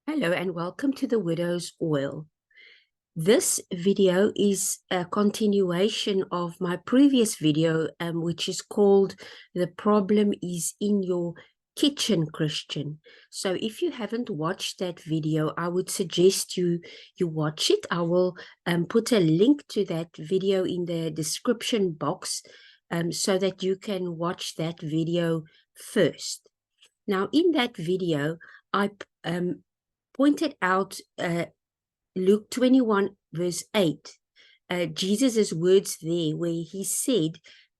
Hello and welcome to the Widow's Oil. This video is a continuation of my previous video, which is called The Problem is in Your Kitchen, Christian. So if you haven't watched that video, I would suggest you watch it. I will put a link to that video in the description box so that you can watch that video first. Now, in that video, I pointed out Luke 21, verse 8, Jesus' words there, where he said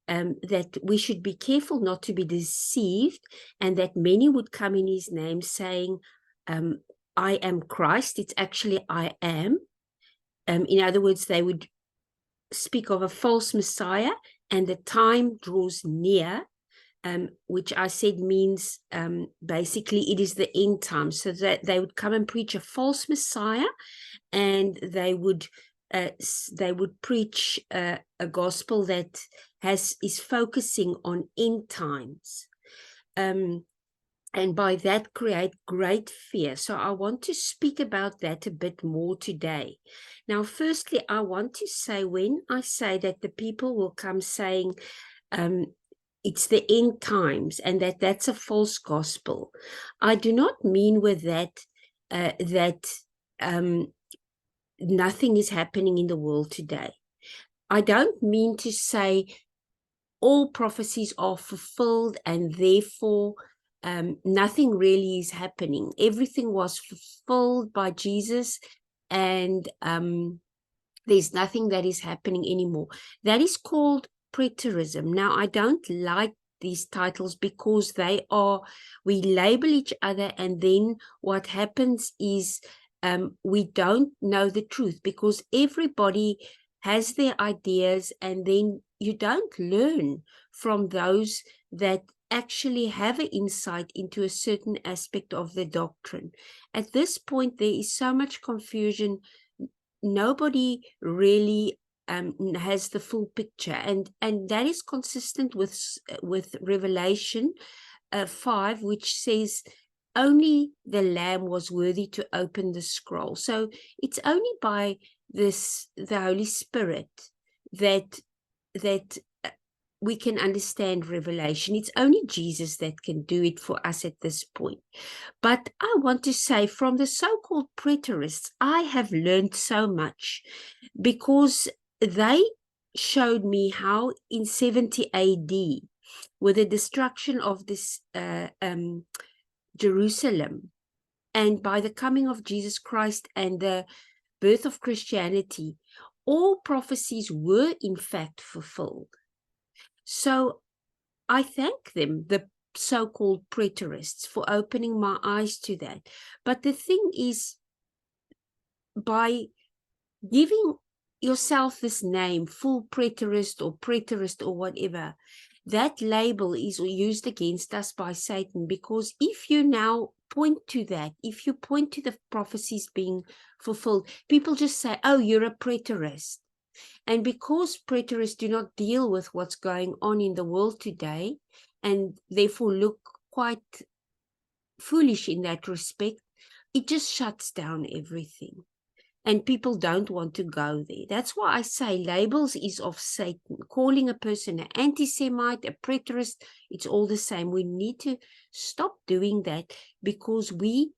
that we should be careful not to be deceived, and that many would come in his name saying, I am Christ. It's actually I am. In other words, they would speak of a false Messiah, and the time draws near. Which I said means basically it is the end time, so that they would come and preach a false Messiah, and they would preach a gospel that is focusing on end times, and by that create great fear. So I want to speak about that a bit more today. Now, firstly, I want to say, when I say that the people will come saying, it's the end times, and that's a false gospel, I do not mean with that nothing is happening in the world today. I don't mean to say all prophecies are fulfilled and therefore nothing really is happening. Everything was fulfilled by Jesus, and there's nothing that is happening anymore. That is called preterism. Now, I don't like these titles because we label each other, and then what happens is we don't know the truth, because everybody has their ideas, and then you don't learn from those that actually have an insight into a certain aspect of the doctrine. At this point, there is so much confusion. Nobody really has the full picture, and that is consistent with Revelation 5, which says only the Lamb was worthy to open the scroll. So it's only by the Holy Spirit that we can understand Revelation. It's only Jesus that can do it for us at this point. But I want to say, from the so-called preterists, I have learned so much, because they showed me how in 70 AD, with the destruction of this Jerusalem, and by the coming of Jesus Christ and the birth of Christianity, all prophecies were in fact fulfilled. So I thank them, the so-called preterists, for opening my eyes to that. But the thing is, by giving yourself this name, full preterist or whatever, that label is used against us by Satan. Because if you now point to that, if you point to the prophecies being fulfilled, people just say, oh, you're a preterist. And because preterists do not deal with what's going on in the world today, and therefore look quite foolish in that respect, it just shuts down everything. And people don't want to go there. That's why I say labels is of Satan. Calling a person an anti-Semite, a preterist, it's all the same. We need to stop doing that, because we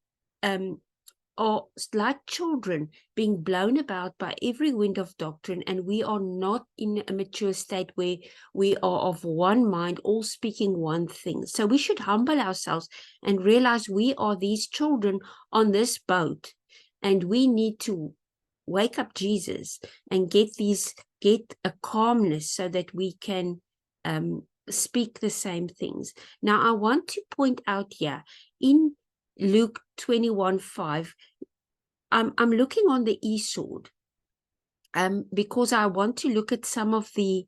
are like children being blown about by every wind of doctrine, and we are not in a mature state where we are of one mind, all speaking one thing. So we should humble ourselves and realize we are these children on this boat, and we need to wake up Jesus and get a calmness so that we can speak the same things. Now, I want to point out here in Luke 21:5, I'm looking on the eSword because I want to look at some of the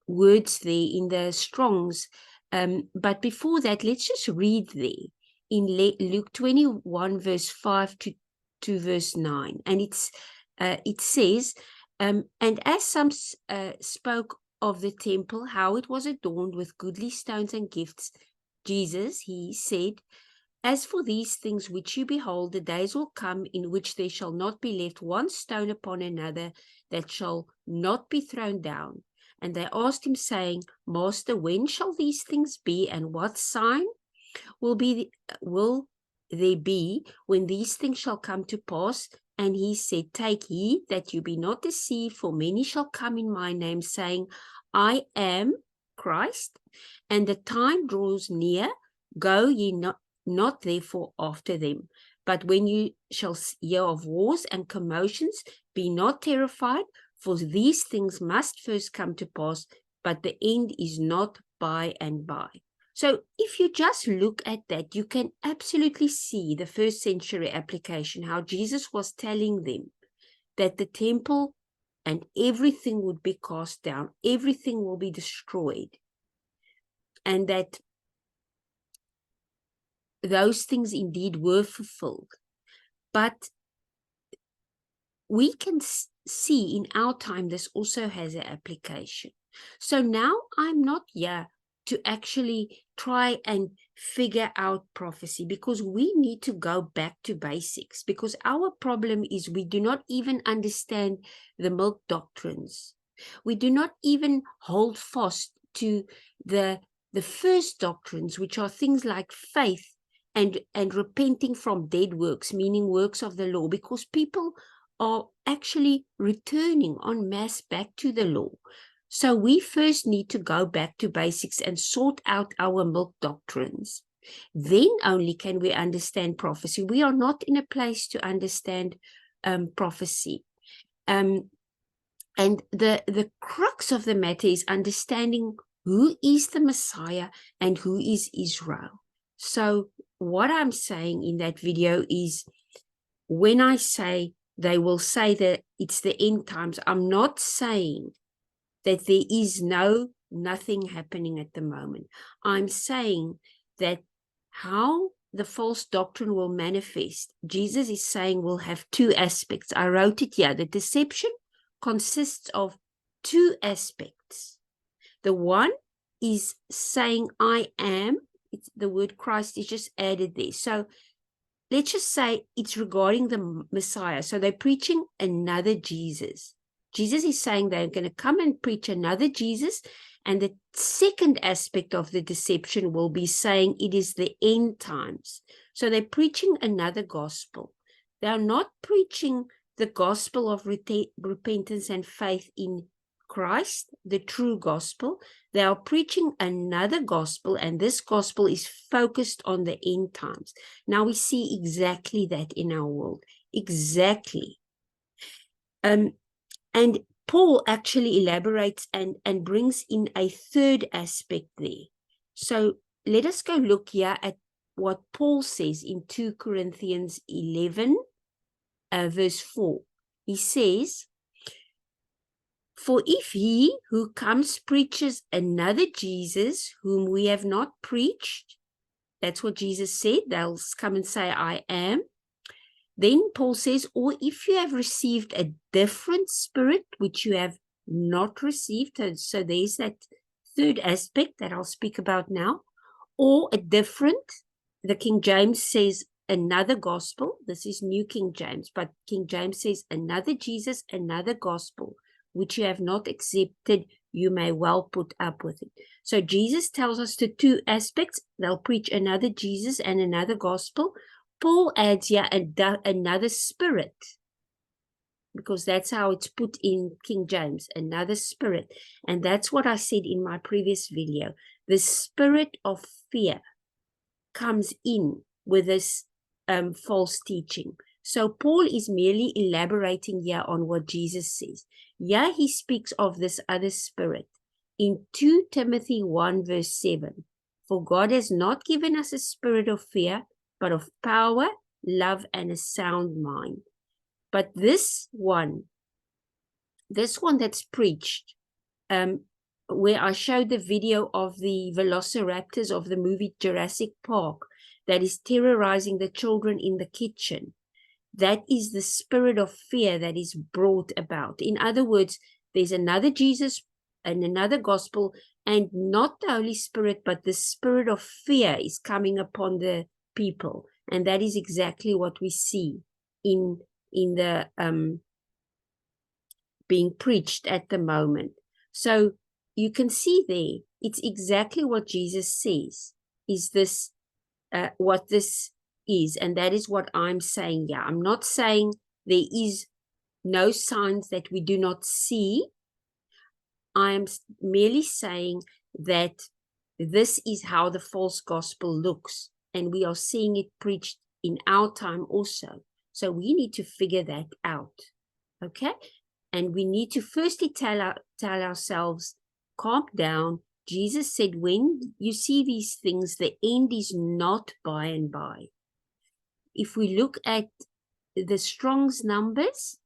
words there in the Strongs. But before that, let's just read there in Luke 21, verse 5 to verse 9. And it says, and as some spoke of the temple, how it was adorned with goodly stones and gifts, Jesus, he said, As for these things which you behold, the days will come in which there shall not be left one stone upon another that shall not be thrown down. And they asked him, saying, Master, when shall these things be, and what sign will there be when these things shall come to pass? And he said, Take heed that you be not deceived, for many shall come in my name, saying, I am Christ, and the time draws near. Go ye not therefore after them. But when you shall hear of wars and commotions, be not terrified, for these things must first come to pass, but the end is not by and by. So if you just look at that, you can absolutely see the first century application, how Jesus was telling them that the temple and everything would be cast down, everything will be destroyed, and that those things indeed were fulfilled. But we can see in our time this also has an application. So now I'm not here to actually try and figure out prophecy, because we need to go back to basics, because our problem is we do not even understand the milk doctrines. We do not even hold fast to the first doctrines, which are things like faith and repenting from dead works, meaning works of the law, because people are actually returning en masse back to the law. So we first need to go back to basics and sort out our milk doctrines. Then only can we understand prophecy. We are not in a place to understand prophecy. And the crux of the matter is understanding who is the Messiah and who is Israel. So what I'm saying in that video is, when I say they will say that it's the end times, I'm not saying that there is nothing happening at the moment. I'm saying that how the false doctrine will manifest, Jesus is saying, will have two aspects. I wrote it here. The deception consists of two aspects. The one is saying, I am. The word Christ is just added there. So let's just say it's regarding the Messiah. So they're preaching another Jesus. Jesus is saying they're going to come and preach another Jesus. And the second aspect of the deception will be saying it is the end times. So they're preaching another gospel. They're not preaching the gospel of repentance and faith in Christ, the true gospel. They are preaching another gospel, and this gospel is focused on the end times. Now we see exactly that in our world. Exactly. And Paul actually elaborates and brings in a third aspect there. So let us go look here at what Paul says in 2 Corinthians 11, verse 4. He says, For if he who comes preaches another Jesus whom we have not preached, that's what Jesus said, they'll come and say, I am. Then Paul says, or if you have received a different spirit, which you have not received, so there's that third aspect that I'll speak about now, or a different, the King James says another gospel. This is New King James, but King James says another Jesus, another gospel, which you have not accepted, you may well put up with it. So Jesus tells us the two aspects. They'll preach another Jesus and another gospel. Paul adds here another spirit, because that's how it's put in King James, another spirit. And that's what I said in my previous video. The spirit of fear comes in with this false teaching. So Paul is merely elaborating here on what Jesus says. Here he speaks of this other spirit. In 2 Timothy 1 verse 7, for God has not given us a spirit of fear, but of power, love, and a sound mind. But this one that's preached, where I showed the video of the velociraptors of the movie Jurassic Park that is terrorizing the children in the kitchen, that is the spirit of fear that is brought about. In other words, there's another Jesus and another gospel, and not the Holy Spirit, but the spirit of fear is coming upon the people. And that is exactly what we see in the being preached at the moment. So you can see there, it's exactly what Jesus says, is this, what this is. And that is what I'm saying here. I'm not saying there is no signs that we do not see. I'm merely saying that this is how the false gospel looks, and we are seeing it preached in our time also. So we need to figure that out, okay? And we need to firstly tell ourselves, calm down. Jesus said, when you see these things, the end is not by and by. If we look at the Strong's numbers,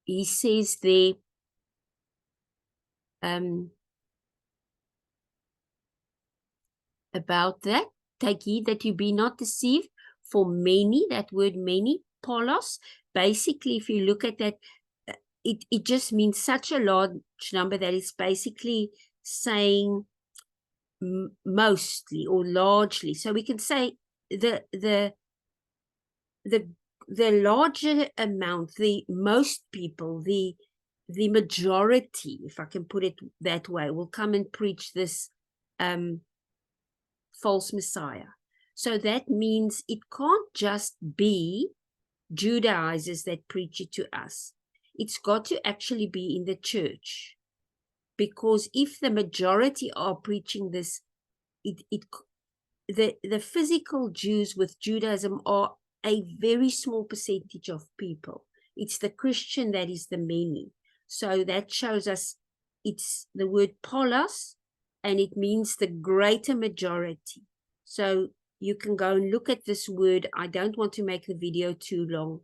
he says there, about that, take heed that you be not deceived, for many, that word many, polos, basically, if you look at that, it just means such a large number that it's basically saying mostly or largely. So we can say the larger amount, the most people, the majority, if I can put it that way, will come and preach this false Messiah. So that means it can't just be Judaizers that preach it to us. It's got to actually be in the church. Because if the majority are preaching this, the physical Jews with Judaism are a very small percentage of people. It's the Christian that is the many. So that shows us it's the word polos, and it means the greater majority. So you can go and look at this word. I don't want to make the video too long.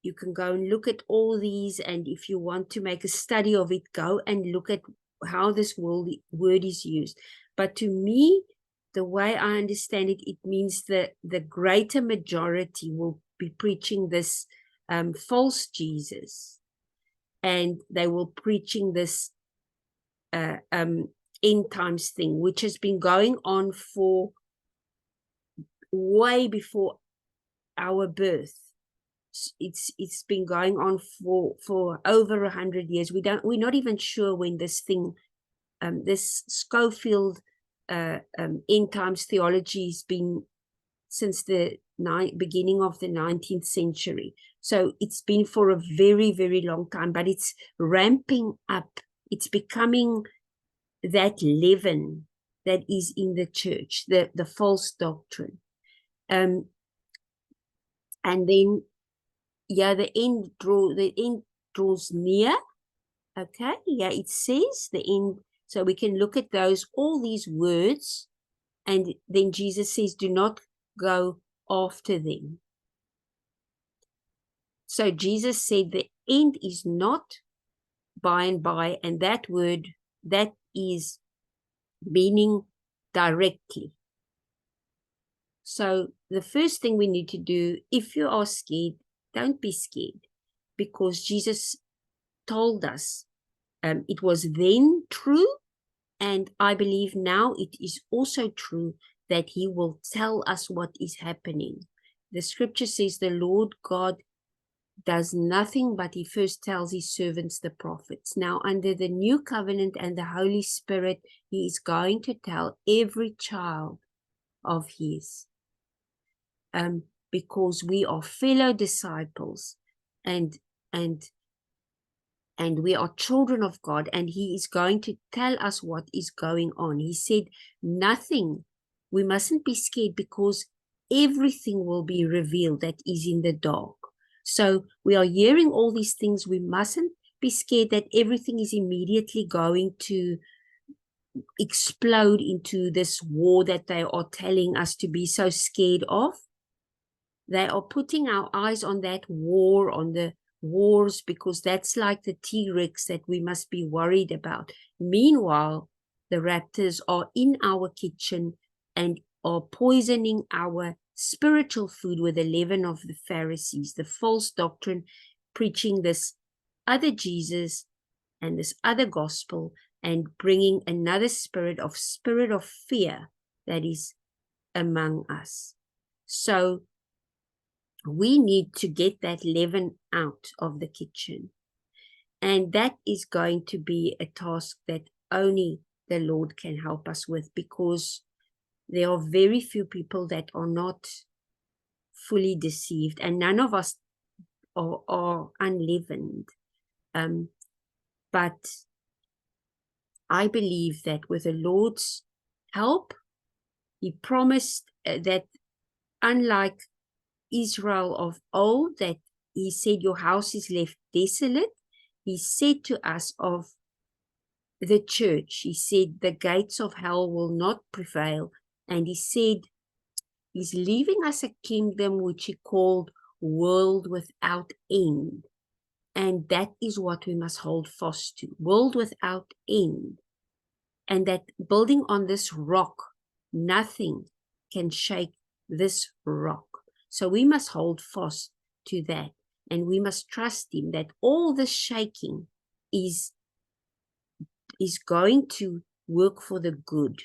You can go and look at all these, and if you want to make a study of it, go and look at how this word is used. But to me, the way I understand it, it means that the greater majority will be preaching this false Jesus, and they will preaching this end times thing, which has been going on for way before our birth. It's been going on for over 100 years. We're not even sure when this thing, this Scofield end times theology has been since the beginning of the 19th century. So it's been for a very, very long time, but it's ramping up. It's becoming that leaven that is in the church, the false doctrine. And then, yeah, the end draws near. Okay, yeah, it says the end. So we can look at all these words, and then Jesus says, do not go after them. So Jesus said the end is not by and by, and that word, that is meaning directly. So the first thing we need to do, if you are scared, don't be scared, because Jesus told us it was then true, and I believe now it is also true that he will tell us what is happening. The scripture says the Lord God does nothing but he first tells his servants, the prophets. Now, under the new covenant and the Holy Spirit, he is going to tell every child of his, because we are fellow disciples, and we are children of God, and he is going to tell us what is going on. He said nothing. We mustn't be scared, because everything will be revealed that is in the dark. So we are hearing all these things. We mustn't be scared that everything is immediately going to explode into this war that they are telling us to be so scared of. They are putting our eyes on that war, on the wars, because that's like the T-Rex that we must be worried about. Meanwhile, the raptors are in our kitchen and are poisoning our spiritual food with the leaven of the Pharisees, the false doctrine, preaching this other Jesus and this other gospel, and bringing another spirit of fear that is among us. So we need to get that leaven out of the kitchen. And that is going to be a task that only the Lord can help us with, because there are very few people that are not fully deceived, and none of us are unleavened. But I believe that with the Lord's help, He promised that, unlike Israel of old, that He said, your house is left desolate, He said to us of the church, He said, the gates of hell will not prevail. And He said, He's leaving us a kingdom which He called world without end. And that is what we must hold fast to, world without end. And that building on this rock, nothing can shake this rock. So we must hold fast to that. And we must trust Him that all the shaking is going to work for the good.